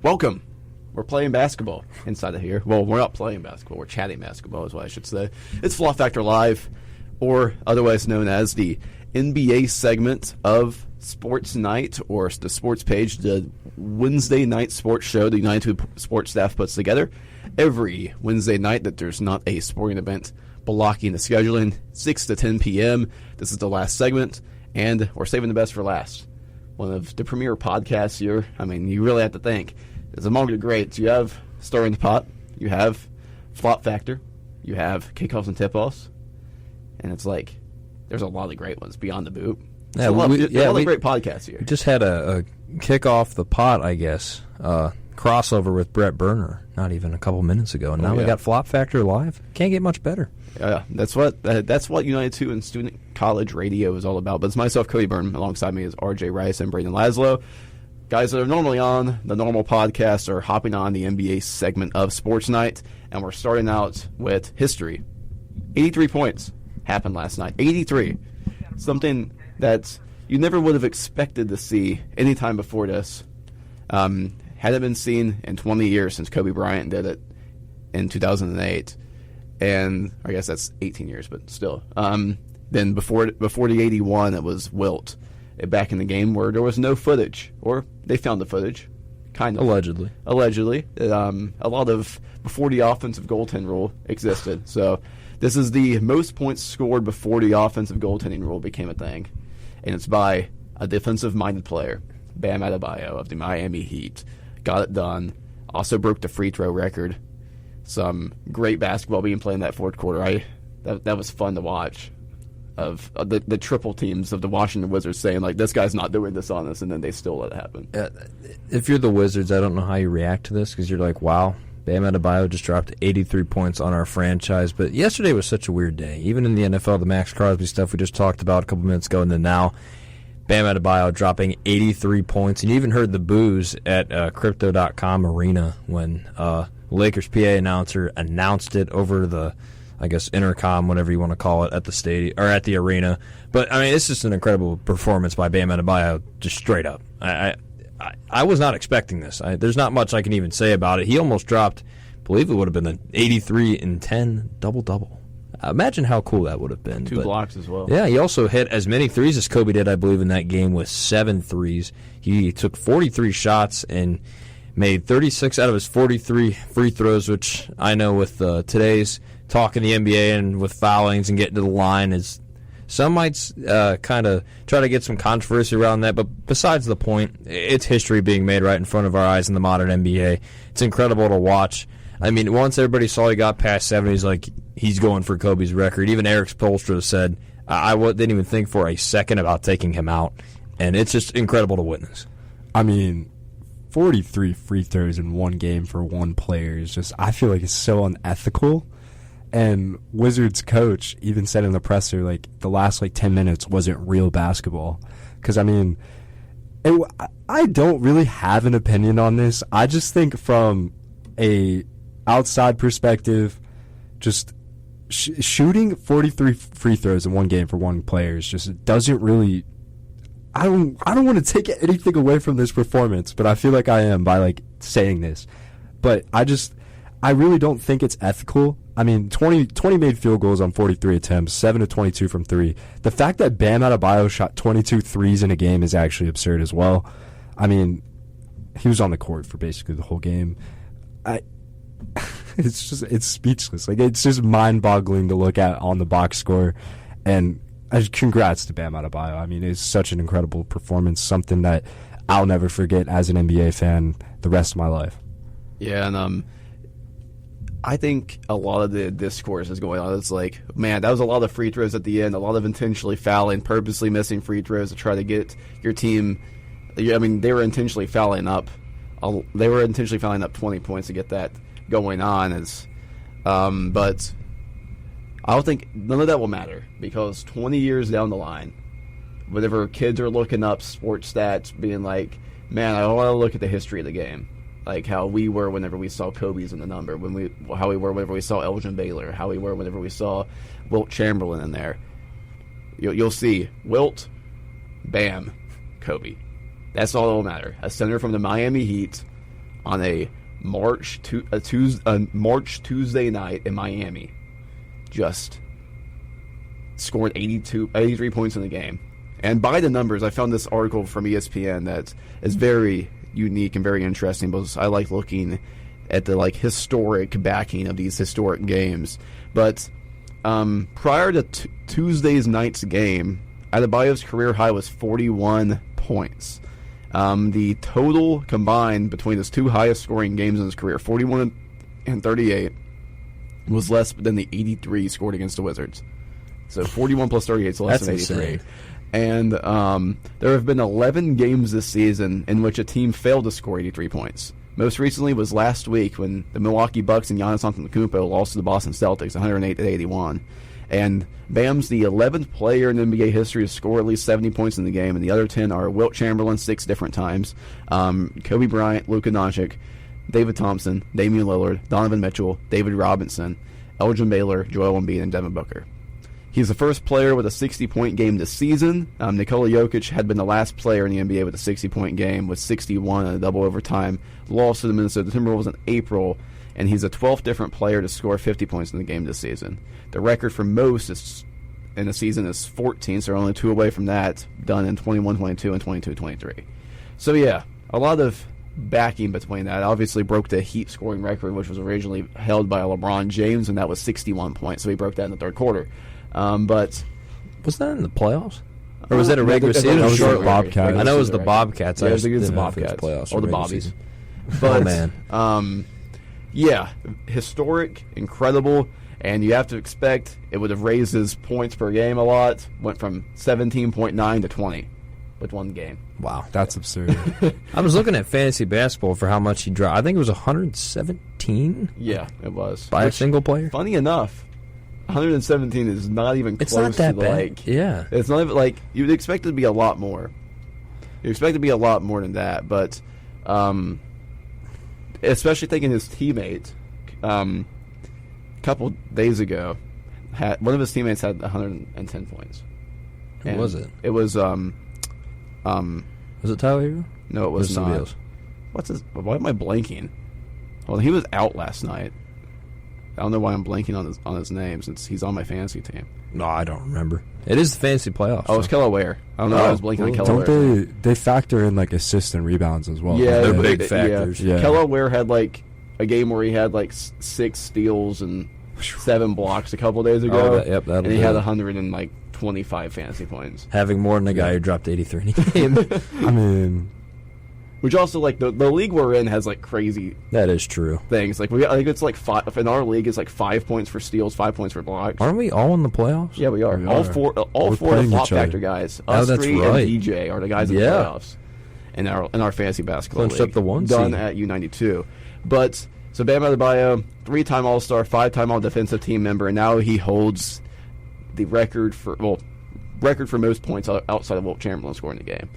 Welcome. We're playing basketball inside of here. Well, we're not playing basketball. We're chatting basketball is what I should say. It's Flop Factor Live, or otherwise known as the NBA segment of Sports Night, or the sports page, the Wednesday night sports show the U92 sports staff puts together every Wednesday night that there's not a sporting event blocking the scheduling, 6 to 10 p.m. This is the last segment, and we're saving the best for last. One of the premier podcasts here. I mean, you really have to think. It's among the greats. You have Stirring the Pot, you have Flop Factor, you have Kickoffs and Tip-Offs, and it's like, there's a lot of great ones beyond the boot. Yeah, a lot of great podcasts here. We just had a kick off the pot, I guess, crossover with Brett Berner not even a couple minutes ago, and now we got Flop Factor Live. Can't get much better. Yeah, that's what U92 and student college radio is all about. But it's myself, Cody Byrne. Alongside me is RJ Rice and Brayden Laszlo. Guys that are normally on the normal podcast are hopping on the NBA segment of Sports Night, and we're starting out with history. 83 points happened last night. 83. Something that you never would have expected to see any time before this. Hadn't been seen in 20 years since Kobe Bryant did it in 2008. And I guess that's 18 years, but still. Then before the 81, it was Wilt back in the game where there was no footage, or they found the footage, kind of. Allegedly. A lot of before the offensive goaltend rule existed. So this is the most points scored before the offensive goaltending rule became a thing. And it's by a defensive-minded player, Bam Adebayo of the Miami Heat. Got it done. Also broke the free throw record. Some great basketball being played in that fourth quarter. That was fun to watch. Of the triple teams of the Washington Wizards saying, like, this guy's not doing this on us, and then they still let it happen. If you're the Wizards, I don't know how you react to this, because you're like, wow, Bam Adebayo just dropped 83 points on our franchise. But yesterday was such a weird day. Even in the NFL, the Max Crosby stuff we just talked about a couple minutes ago, and then now Bam Adebayo dropping 83 points. And you even heard the boos at Crypto.com Arena when Lakers PA announcer announced it over the, I guess, intercom, whatever you want to call it, at the stadium or at the arena. But I mean, it's just an incredible performance by Bam Adebayo, just straight up. I was not expecting this. There's not much I can even say about it. He almost dropped, I believe it would have been an 83 and 10 double-double. Imagine how cool that would have been. Two blocks as well. Yeah, he also hit as many threes as Kobe did, I believe, in that game with 7 threes. He took 43 shots and made 36 out of his 43 free throws, which I know with today's talk in the NBA and with foulings and getting to the line, is some might kind of try to get some controversy around that. But besides the point, it's history being made right in front of our eyes in the modern NBA. It's incredible to watch. I mean, once everybody saw he got past 70, he's like, he's going for Kobe's record. Even Eric Spoelstra said, I didn't even think for a second about taking him out. And it's just incredible to witness. I mean, 43 free throws in one game for one player is just, I feel like it's so unethical. And Wizards coach even said in the presser, like, the last, 10 minutes wasn't real basketball. Because, I mean, I don't really have an opinion on this. I just think from a outside perspective, just shooting 43 free throws in one game for one player is just doesn't really. I don't want to take anything away from this performance, but I feel like I am by saying this. But I really don't think it's ethical. I mean, 20 made field goals on 43 attempts, 7 to 22 from 3. The fact that Bam Adebayo shot 22 threes in a game is actually absurd as well. I mean, he was on the court for basically the whole game. It's speechless. It's just mind-boggling to look at on the box score. And congrats to Bam Adebayo. I mean, it's such an incredible performance, something that I'll never forget as an NBA fan the rest of my life. Yeah, and I think a lot of the discourse is going on. It's like, man, that was a lot of free throws at the end, a lot of intentionally fouling, purposely missing free throws to try to get your team. I mean, they were intentionally fouling up. They were intentionally fouling up 20 points to get that going on. But I don't think none of that will matter, because 20 years down the line, whenever kids are looking up sports stats, being like, man, I want to look at the history of the game. Like how we were whenever we saw Kobe's in the number, how we were whenever we saw Elgin Baylor, how we were whenever we saw Wilt Chamberlain in there. You'll see Wilt, Bam, Kobe. That's all that will matter. A center from the Miami Heat on a March Tuesday night in Miami, just scored 83 points in the game. And by the numbers, I found this article from ESPN that is very unique and very interesting because I like looking at the historic backing of these historic games. But prior to Tuesday's night's game, Adebayo's career high was 41 points. The total combined between his two highest scoring games in his career, 41 and 38, was less than the 83 he scored against the Wizards. So 41 plus 38 is less than 83. Insane. And there have been 11 games this season in which a team failed to score 83 points. Most recently was last week when the Milwaukee Bucks and Giannis Antetokounmpo lost to the Boston Celtics 108-81. And Bam's the 11th player in NBA history to score at least 70 points in the game, and the other 10 are Wilt Chamberlain 6 different times, Kobe Bryant, Luka Doncic, David Thompson, Damian Lillard, Donovan Mitchell, David Robinson, Elgin Baylor, Joel Embiid, and Devin Booker. He's the first player with a 60-point game this season. Nikola Jokic had been the last player in the NBA with a 60-point game with 61 in a double overtime loss to the Minnesota Timberwolves in April, and he's the 12th different player to score 50 points in the game this season. The record for most in a season is 14, so they're only 2 away from that, done in 21-22 and 22-23. So yeah, a lot of backing between that. Obviously broke the Heat scoring record, which was originally held by LeBron James, and that was 61 points, so he broke that in the third quarter. But was that in the playoffs? Or was that a regular season? That was Short the Bobcats. I know it was the Bobcats. Yeah, I I think it's the didn't know if it was Bobcats. playoffs Or the regular Bobbies. season. But, Oh, man. Yeah, historic, incredible, and you have to expect it would have raised his points per game a lot. Went from 17.9 to 20 with one game. Wow. That's absurd. I was looking at fantasy basketball for how much he dropped. I think it was 117 Yeah, it was. by a Which, single player. funny enough, 117 is not even It's close not that to bad. Yeah. It's not even you'd expect it to be a lot more. You expect it to be a lot more than that, but especially thinking his teammate a couple days ago one of his teammates had 110 points. Who was it? It was Was it Tyler Hero? no, it was somebody not. else? Why am I blanking? Well, he was out last night. I don't know why I'm blanking on his name since he's on my fantasy team. No, I don't remember. It is the fantasy playoffs. Oh, it's Kelly Ware. I don't know. I was blanking on Kelly Don't Ware. they factor in assists and rebounds as well? Yeah, They're right? big factors. Yeah. Kelly Ware had a game where he had 6 steals and 7 blocks a couple days ago. Oh, yep, that'll and he do had it. 125 fantasy points. Having more than the guy who dropped 83 in a game. I mean, Which also the league we're in has crazy That is true. things. We got, it's 5 in our league. It's 5 points for steals, 5 points for blocks. Aren't we all in the playoffs? Yeah, we are. We All are. four We're of the playing Flop each other. Factor guys. Oh, Us that's three right. and DJ are the guys in the Yeah. playoffs in our fantasy basketball Clinched league. up the 1 done seed. at U92. But so Bam Adebayo, 3-time All-Star, 5-time All-Defensive Team member, and now he holds the record for most points outside of Wilt Chamberlain scoring the game.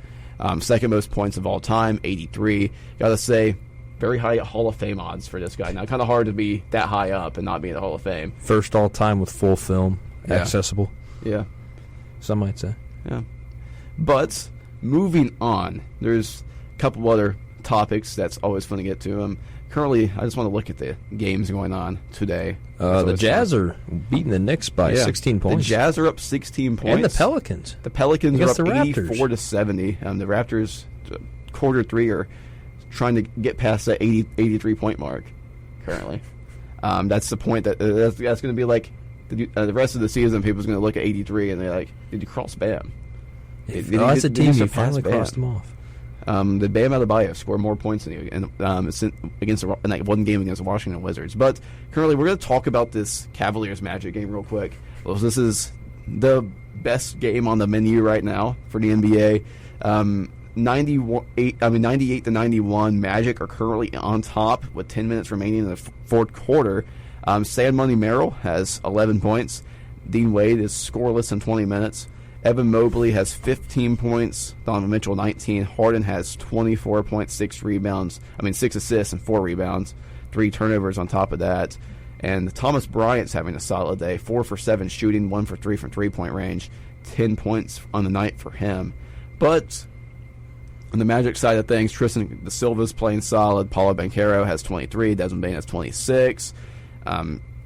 Second most points of all time, 83. Gotta say, very high Hall of Fame odds for this guy. Now, kind of hard to be that high up and not be in the Hall of Fame. First all time with full film Yeah. accessible, Yeah. some might say. Yeah. But moving on, there's a couple other topics that's always fun to get to. Currently, I just want to look at the games going on today. The Jazz are beating the Knicks by 16 points. The Jazz are up 16 points. And the Pelicans. The Pelicans Against are the up Raptors. 84-70. The Raptors, quarter 3, are trying to get past that 83-point mark currently. That's the point that's going to be the rest of the season. People's going to look at 83 and they're like, "Did you cross Bam?" That's a team you surpass finally Bam? crossed them off. The Bam Adebayo scored more points than you in that one game against the Washington Wizards. But currently, we're going to talk about this Cavaliers Magic game real quick. Well, this is the best game on the menu right now for the NBA. 98-91 Magic are currently on top with 10 minutes remaining in the fourth quarter. San Money Merrill has 11 points. Dean Wade is scoreless in 20 minutes. Evan Mobley has 15 points. Donovan Mitchell 19. Harden has 24 points, 6 assists and 4 rebounds. 3 turnovers on top of that. And Thomas Bryant's having a solid day. 4 for 7 shooting, 1 for 3 from 3-point range. 10 points on the night for him. But On the Magic side of things, Tristan Da Silva's playing solid. Paulo Banchero has 23. Desmond Bane has 26.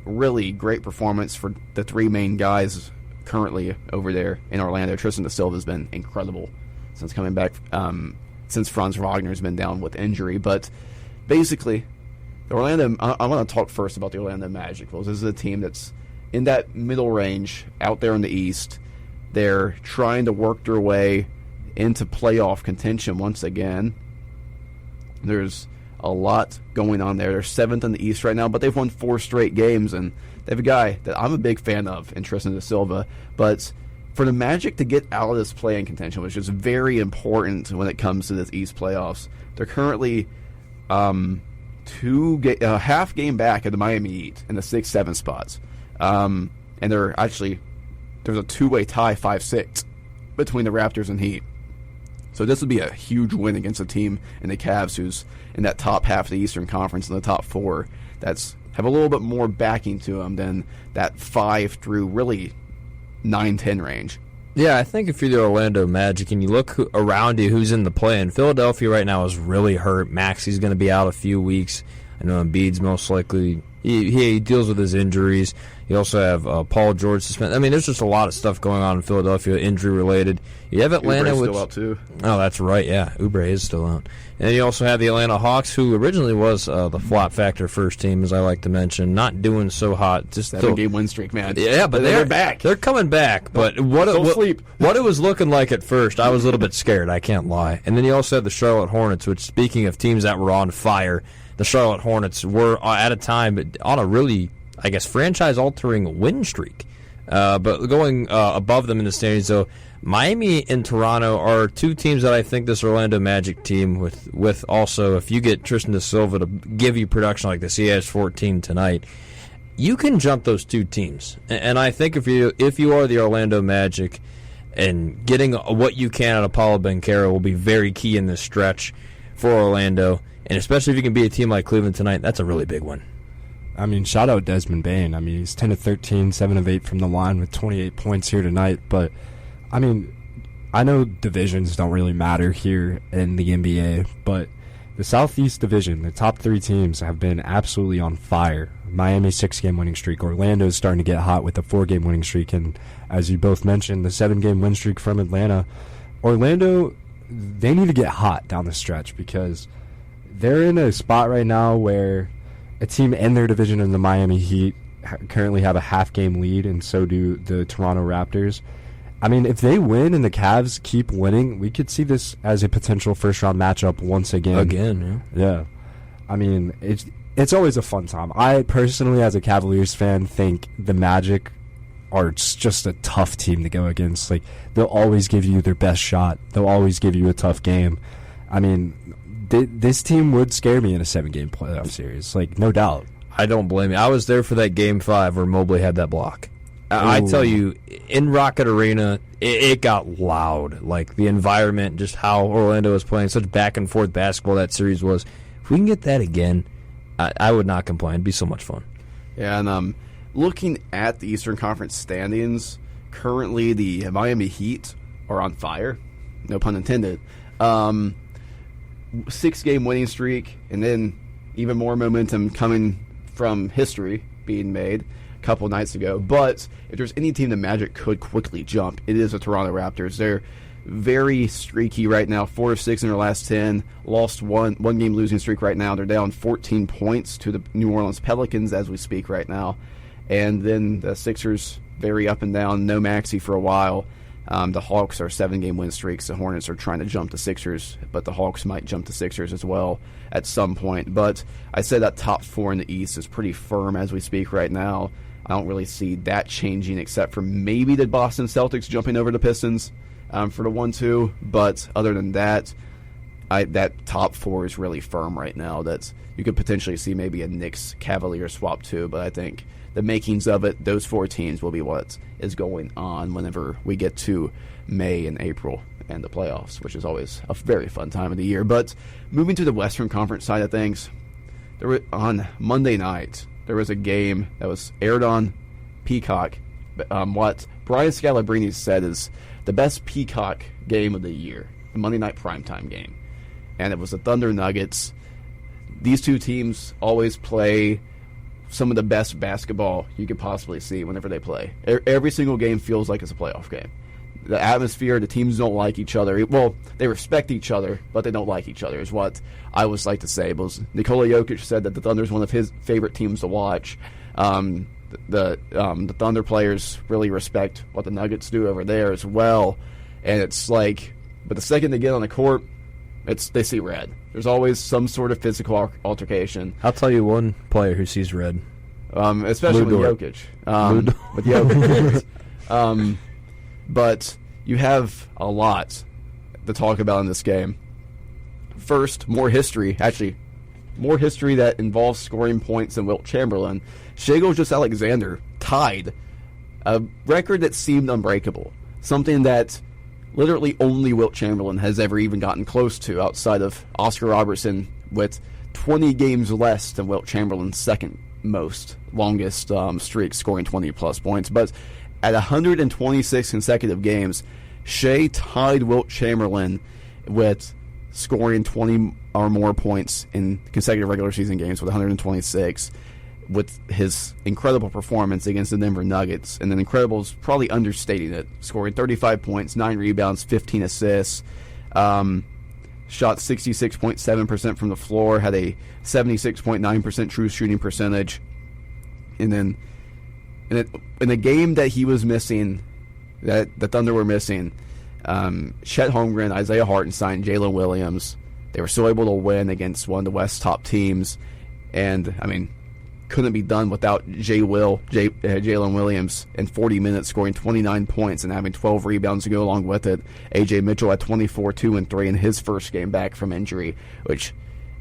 Really great performance for the three main guys currently over there in Orlando. Tristan Da Silva's been incredible since coming back, since Franz Wagner's been down with injury. But basically, the Orlando. I want to talk first about the Orlando Magic. Well, this is a team that's in that middle range out there in the East. They're trying to work their way into playoff contention once again. There's a lot going on there. They're 7th in the East right now, but they've won 4 straight games, and they have a guy that I'm a big fan of in Tristan Da Silva. But for the Magic to get out of this play-in contention, which is very important when it comes to this East playoffs, they're currently half game back of the Miami Heat in the 6-7 spots. And they're actually, there's a two-way tie, 5-6, between the Raptors and Heat. So this would be a huge win against a team in the Cavs who's in that top half of the Eastern Conference in the top 4 that's have a little bit more backing to them than that 5 through really 9-10 range. Yeah, I think if you're the Orlando Magic and you look around you who's in the play-in, Philadelphia right now is really hurt. Maxi's going to be out a few weeks. I know Embiid's most likely he deals with his injuries. You also have Paul George suspended. I mean, there's just a lot of stuff going on in Philadelphia, injury-related. You have Atlanta, Oubre's which still out too. Oh, that's right. Yeah, Oubre is still out. And then you also have the Atlanta Hawks, who originally was the flop factor first team, as I like to mention, not doing so hot. Just 7-game win streak, man. Yeah, but they're back. They're coming back. But what it was looking like at first, I was a little bit scared. I can't lie. And then you also had the Charlotte Hornets, which, speaking of teams that were on fire, the Charlotte Hornets were at a time on a really, I guess, franchise-altering win streak. But going above them in the standings, though, Miami and Toronto are two teams that I think this Orlando Magic team, with also, if you get Tristan Da Silva to give you production like this, he has 14 tonight, you can jump those two teams. And I think if you are the Orlando Magic, and getting what you can out of Paulo Banchero will be very key in this stretch for Orlando. And especially if you can beat a team like Cleveland tonight, that's a really big one. I mean, shout out Desmond Bane. I mean, he's 10 of 13, 7 of 8 from the line with 28 points here tonight. But, I mean, I know divisions don't really matter here in the NBA, but the Southeast Division, the top 3 teams have been absolutely on fire. Miami 6-game winning streak. Orlando's starting to get hot with a 4-game winning streak. And as you both mentioned, the 7-game win streak from Atlanta. Orlando, they need to get hot down the stretch because they're in a spot right now where a team in their division in the Miami Heat currently have a half-game lead, and so do the Toronto Raptors. I mean, if they win and the Cavs keep winning, we could see this as a potential first-round matchup once again. Again, yeah. I mean, it's always a fun time. I personally, as a Cavaliers fan, think the Magic are just a tough team to go against. Like, they'll always give you their best shot. They'll always give you a tough game. I mean, this team would scare me in a 7-game playoff series, like, no doubt. I don't blame you. I was there for that Game 5 where Mobley had that block. I tell you, in Rocket Arena, it got loud. Like, the environment, just how Orlando was playing, such back-and-forth basketball that series was. If we can get that again, I would not complain. It'd be so much fun. Yeah, and looking at the Eastern Conference standings, currently the Miami Heat are on fire. No pun intended. 6-game winning streak, and then even more momentum coming from history being made a couple nights ago. But if there's any team the Magic could quickly jump, it is the Toronto Raptors. They're very streaky right now, 4 of 6 in their last 10, lost one game losing streak right now. They're down 14 points to the New Orleans Pelicans as we speak right now. And then the Sixers, very up and down, no Maxey for a while. The Hawks are 7-game win streaks. The Hornets are trying to jump the Sixers, but the Hawks might jump the Sixers as well at some point. But I said that top 4 in the East is pretty firm as we speak right now. I don't really see that changing except for maybe the Boston Celtics jumping over the Pistons for the 1-2. But other than that, that top 4 is really firm right now. That you could potentially see maybe a Knicks-Cavaliers swap too, but I think the makings of it, those 4 teams will be what is going on whenever we get to May and April and the playoffs, which is always a very fun time of the year. But moving to the Western Conference side of things, on Monday night, there was a game that was aired on Peacock. What Brian Scalabrine said is the best Peacock game of the year. Monday night primetime game, and it was the Thunder Nuggets. These two teams always play some of the best basketball you could possibly see whenever they play. Every single game feels like it's a playoff game. The atmosphere, the teams don't like each other. Well, they respect each other, but they don't like each other, is what I always like to say. But Nikola Jokic said that the Thunder is one of his favorite teams to watch. The Thunder players really respect what the Nuggets do over there as well. And it's like, but the second they get on the court, they see red. There's always some sort of physical altercation. I'll tell you one player who sees red. Especially with Jokic. With Jokic. But you have a lot to talk about in this game. First, more history that involves scoring points than Wilt Chamberlain. Shai Gilgeous-Alexander tied a record that seemed unbreakable. Something that literally only Wilt Chamberlain has ever even gotten close to, outside of Oscar Robertson, with 20 games less than Wilt Chamberlain's second longest streak, scoring 20-plus points. But at 126 consecutive games, Shai tied Wilt Chamberlain with scoring 20 or more points in consecutive regular season games with 126, with his incredible performance against the Denver Nuggets. And then incredible is probably understating it. Scoring 35 points, 9 rebounds, 15 assists, shot 66.7% from the floor, had a 76.9% true shooting percentage. And then in a game that he was missing, that the Thunder were missing, Chet Holmgren, Isaiah Hartenstein, Jalen Williams, they were still able to win against one of the West's top teams. And, I mean, couldn't be done without Jalen Williams in 40 minutes, scoring 29 points and having 12 rebounds to go along with it. A.J. Mitchell had 24, 2, and 3 in his first game back from injury, which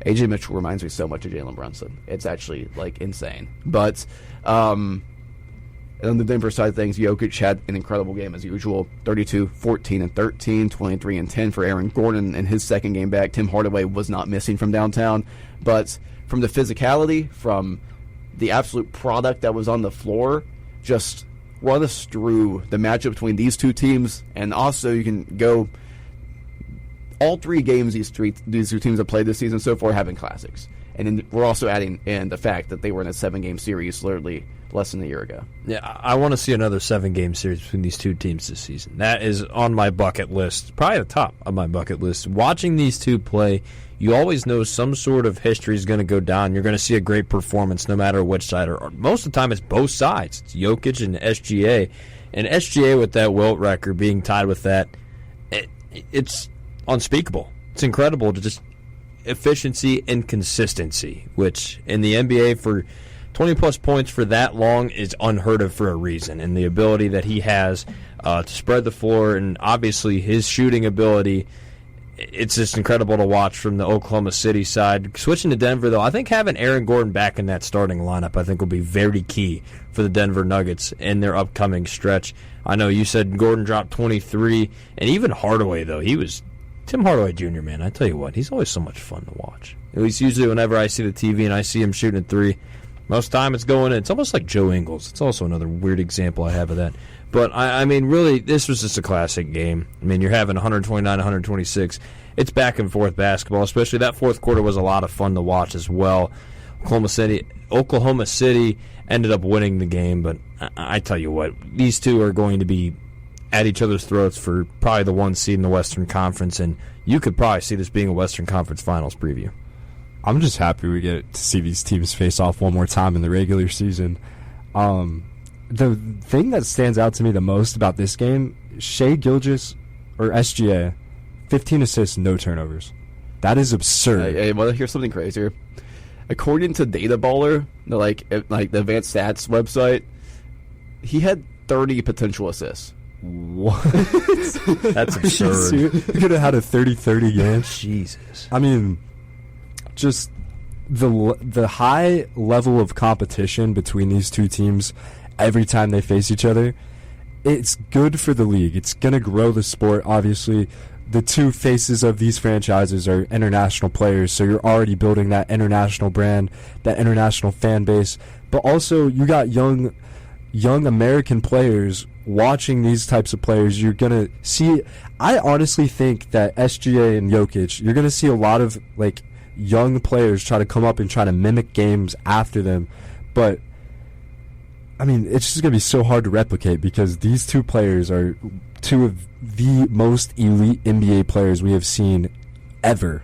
A.J. Mitchell reminds me so much of Jalen Brunson. It's actually, like, insane. But on the Denver side of things, Jokic had an incredible game as usual. 32, 14, and 13, 23, and 10 for Aaron Gordon in his second game back. Tim Hardaway was not missing from downtown. But from the physicality, from the absolute product that was on the floor, just run us through the matchup between these two teams. And also you can go all three games these two teams have played this season so far have been classics. And then we're also adding in the fact that they were in a 7-game series literally less than a year ago. Yeah, I want to see another 7-game series between these two teams this season. That is on my bucket list, probably the top of my bucket list. Watching these two play, you always know some sort of history is going to go down. You're going to see a great performance no matter which side. Or most of the time it's both sides. It's Jokic and SGA. And SGA with that Wilt record being tied with that, it's unspeakable. It's incredible to just efficiency and consistency, which in the NBA for 20-plus points for that long is unheard of for a reason. And the ability that he has to spread the floor, and obviously his shooting ability, it's just incredible to watch from the Oklahoma City side. Switching to Denver, though, I think having Aaron Gordon back in that starting lineup, I think will be very key for the Denver Nuggets in their upcoming stretch. I know you said Gordon dropped 23, and even Hardaway, though, Tim Hardaway Jr., man, I tell you what, he's always so much fun to watch. At least usually whenever I see the TV and I see him shooting a 3, most of the time it's going in. It's almost like Joe Ingles. It's also another weird example I have of that. But, I mean, really, this was just a classic game. I mean, you're having 129, 126. It's back-and-forth basketball, especially that fourth quarter was a lot of fun to watch as well. Oklahoma City ended up winning the game, but I tell you what, these two are going to be at each other's throats for probably the 1 seed in the Western Conference, and you could probably see this being a Western Conference Finals preview. I'm just happy we get to see these teams face off one more time in the regular season. The thing that stands out to me the most about this game, Shai Gilgeous, or SGA, 15 assists, no turnovers. That is absurd. Hey, want to hear something crazier? According to Data Baller, like the advanced stats website, he had 30 potential assists. What? That's absurd. You could have had a 30-30 game. Jesus. I mean, just the high level of competition between these two teams every time they face each other, it's good for the league. It's going to grow the sport, obviously. The two faces of these franchises are international players, so you're already building that international brand, that international fan base. But also, you got young young American players watching these types of players, you're going to see. I honestly think that SGA and Jokic, you're going to see a lot of like young players try to come up and try to mimic games after them. But, I mean, it's just going to be so hard to replicate because these two players are two of the most elite NBA players we have seen ever.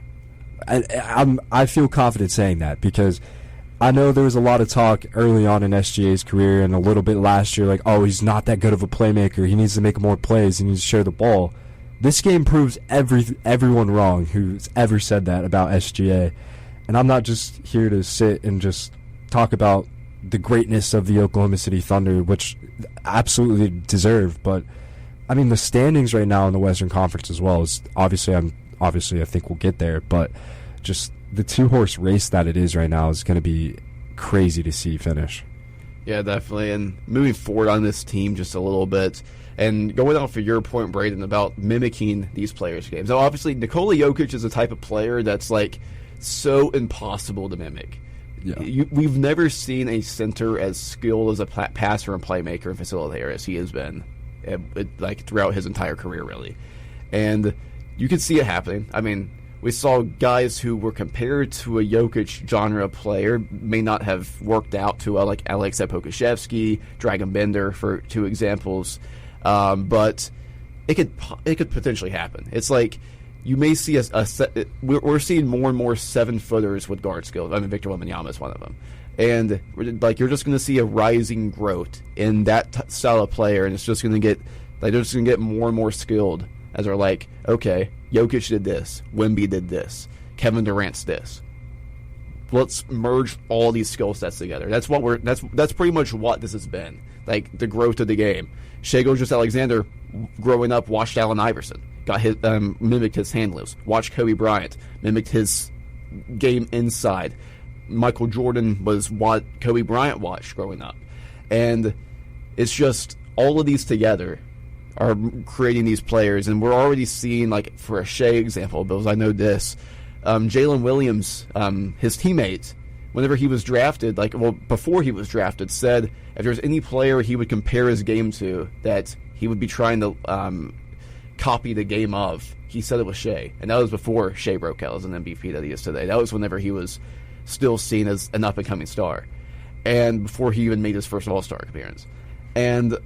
I feel confident saying that because I know there was a lot of talk early on in SGA's career and a little bit last year, like, oh, he's not that good of a playmaker. He needs to make more plays. He needs to share the ball. This game proves everyone wrong who's ever said that about SGA. And I'm not just here to sit and just talk about the greatness of the Oklahoma City Thunder, which absolutely deserve. But, I mean, the standings right now in the Western Conference as well is obviously I think we'll get there, but just the two-horse race that it is right now is going to be crazy to see finish. Yeah, definitely. And moving forward on this team just a little bit, and going off of your point, Brayden, about mimicking these players' games. Now, obviously, Nikola Jokic is a type of player that's like so impossible to mimic. Yeah. We've never seen a center as skilled as a passer and playmaker and facilitator as he has been, like throughout his entire career, really. And you can see it happening. I mean, we saw guys who were compared to a Jokic genre player may not have worked out too well, like Aleksej Pokusevski, Dragan Bender, for two examples. But it could potentially happen. It's like you may see we're seeing more and more 7-footers with guard skills. I mean, Victor Wembanyama is one of them. And like you're just going to see a rising growth in that style of player, and it's just going to get they're just going to get more and more skilled as they're like, okay, Jokic did this, Wemby did this, Kevin Durant's this. Let's merge all these skill sets together. That's pretty much what this has been. Like the growth of the game. Shai Gilgeous-Alexander, growing up, watched Allen Iverson, mimicked his handles. Watched Kobe Bryant, mimicked his game inside. Michael Jordan was what Kobe Bryant watched growing up, and it's just all of these together are creating these players, and we're already seeing, like, for a Shai example, because I know this, Jalen Williams, his teammate, whenever he was drafted, before he was drafted, said if there's any player he would compare his game to that he would be trying to copy the game of, he said it was Shai. And that was before Shai broke out as an MVP that he is today. That was whenever he was still seen as an up-and-coming star, and before he even made his first All-Star appearance. And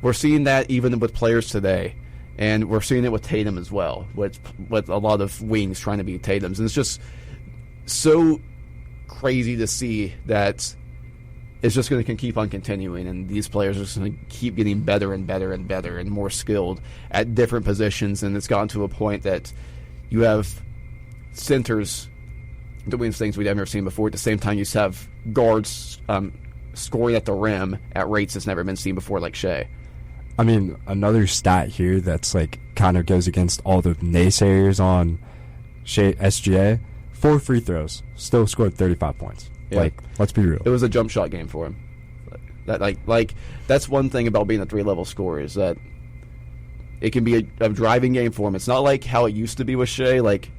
we're seeing that even with players today, and we're seeing it with Tatum as well, with a lot of wings trying to be Tatum's. And it's just so crazy to see that it's just going to keep on continuing, and these players are just going to keep getting better and better and better and more skilled at different positions. And it's gotten to a point that you have centers doing things we've never seen before. At the same time, you have guards scoring at the rim at rates that's never been seen before, like Shai. I mean, another stat here that's like kind of goes against all the naysayers on SGA. 4 free throws, still scored 35 points. Yeah. Like, let's be real. It was a jump shot game for him. That's one thing about being a 3-level scorer, is that it can be a driving game for him. It's not like how it used to be with Shai, like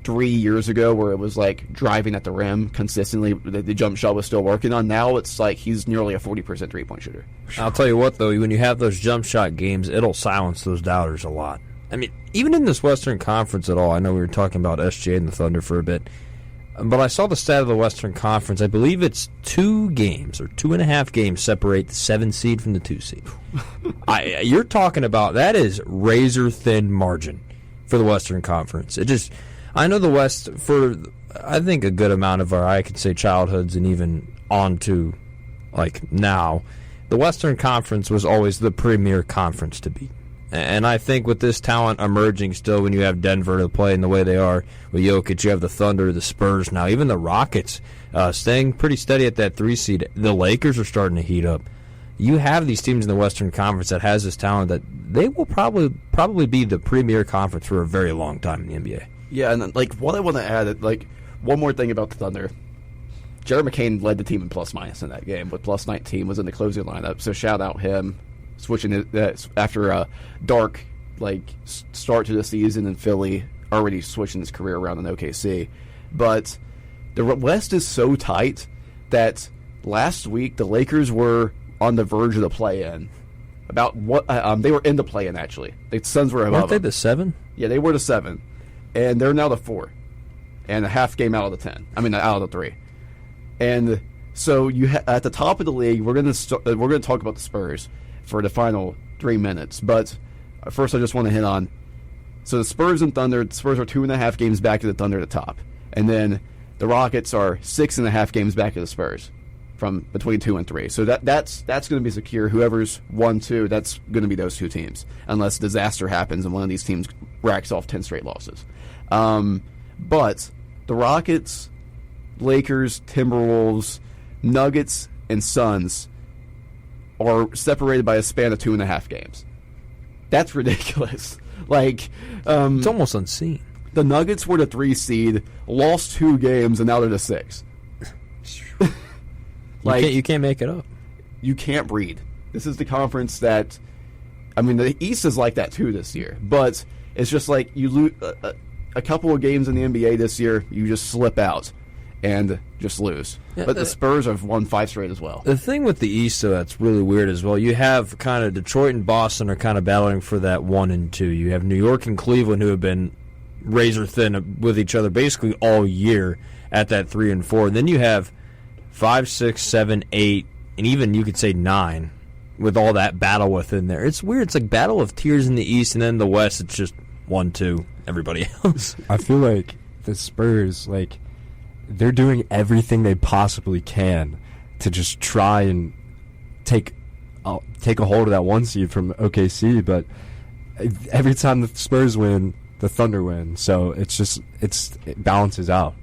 3 years ago, where it was like driving at the rim consistently. The jump shot was still working on. Now it's like he's nearly a 40% 3-point shooter. I'll tell you what, though, when you have those jump shot games, it'll silence those doubters a lot. I mean, even in this Western Conference at all, I know we were talking about SGA and the Thunder for a bit, but I saw the stat of the Western Conference. I believe it's 2 games or 2.5 games separate the 7 seed from the 2 seed. You're talking about, that is razor-thin margin for the Western Conference. I know the West, for I think a good amount of our, I could say, childhoods and even on to like now, the Western Conference was always the premier conference to beat. And I think with this talent emerging still, when you have Denver to play in the way they are with Jokic, you have the Thunder, the Spurs now, even the Rockets staying pretty steady at that 3 seed. The Lakers are starting to heat up. You have these teams in the Western Conference that has this talent that they will probably be the premier conference for a very long time in the NBA. Yeah, and like what I want to add, like one more thing about the Thunder. Jared McCain led the team in plus-minus in that game, but plus 19 was in the closing lineup, so shout out him. Switching it after a dark start to the season in Philly, already switching his career around in OKC. But the West is so tight that last week the Lakers were on the verge of the play-in. About what they were in the play-in, actually. The Suns were above Weren't they them. the 7? Yeah, they were the 7, and they're now the 4, and a half game out of the 10. I mean, out of the 3. And so at the top of the league, we're going to talk about the Spurs for the final 3 minutes. But first, I just want to hit on the Spurs and Thunder. The Spurs are 2.5 games back to the Thunder at the top, and then the Rockets are 6.5 games back to the Spurs from between 2 and 3. So that's going to be secure. Whoever's 1-2, that's going to be those two teams, unless disaster happens and one of these teams racks off 10 straight losses. But the Rockets, Lakers, Timberwolves, Nuggets, and Suns are separated by a span of 2.5 games. That's ridiculous. Like, it's almost unseen. The Nuggets were the 3 seed, lost 2 games, and now they're the 6. You can't make it up. You can't breed. This is the conference that, I mean, the East is like that too this year. But it's just like you lose a couple of games in the NBA this year, you just slip out and just lose. Yeah, but the Spurs have won 5 straight as well. The thing with the East, though, that's really weird as well. You have kind of Detroit and Boston are kind of battling for that 1 and 2. You have New York and Cleveland who have been razor thin with each other basically all year at that 3 and 4. And then you have 5, 6, 7, 8, and even you could say 9 with all that battle within there. It's weird. It's like battle of tiers in the East, and then the West, it's just 1, 2, everybody else. I feel like the Spurs, like, they're doing everything they possibly can to just try and take a hold of that 1 seed from OKC, but every time the Spurs win, the Thunder win. So it balances out.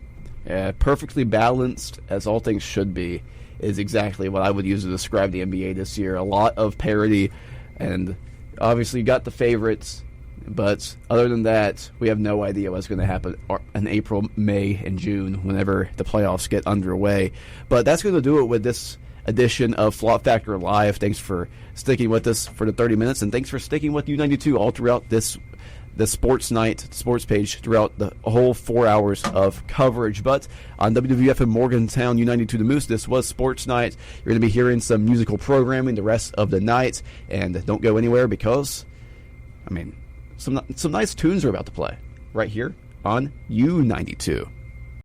Yeah, perfectly balanced, as all things should be, is exactly what I would use to describe the NBA this year. A lot of parity, and obviously you got the favorites, but other than that, we have no idea what's going to happen in April, May, and June whenever the playoffs get underway. But that's going to do it with this edition of Flop Factor Live. Thanks for sticking with us for the 30 minutes, and thanks for sticking with U92 all throughout the sports page throughout the whole 4 hours of coverage. But on WWF in Morgantown, U92 The Moose, this was Sports Night. You're going to be hearing some musical programming the rest of the night, and don't go anywhere because, I mean, some nice tunes are about to play right here on U92.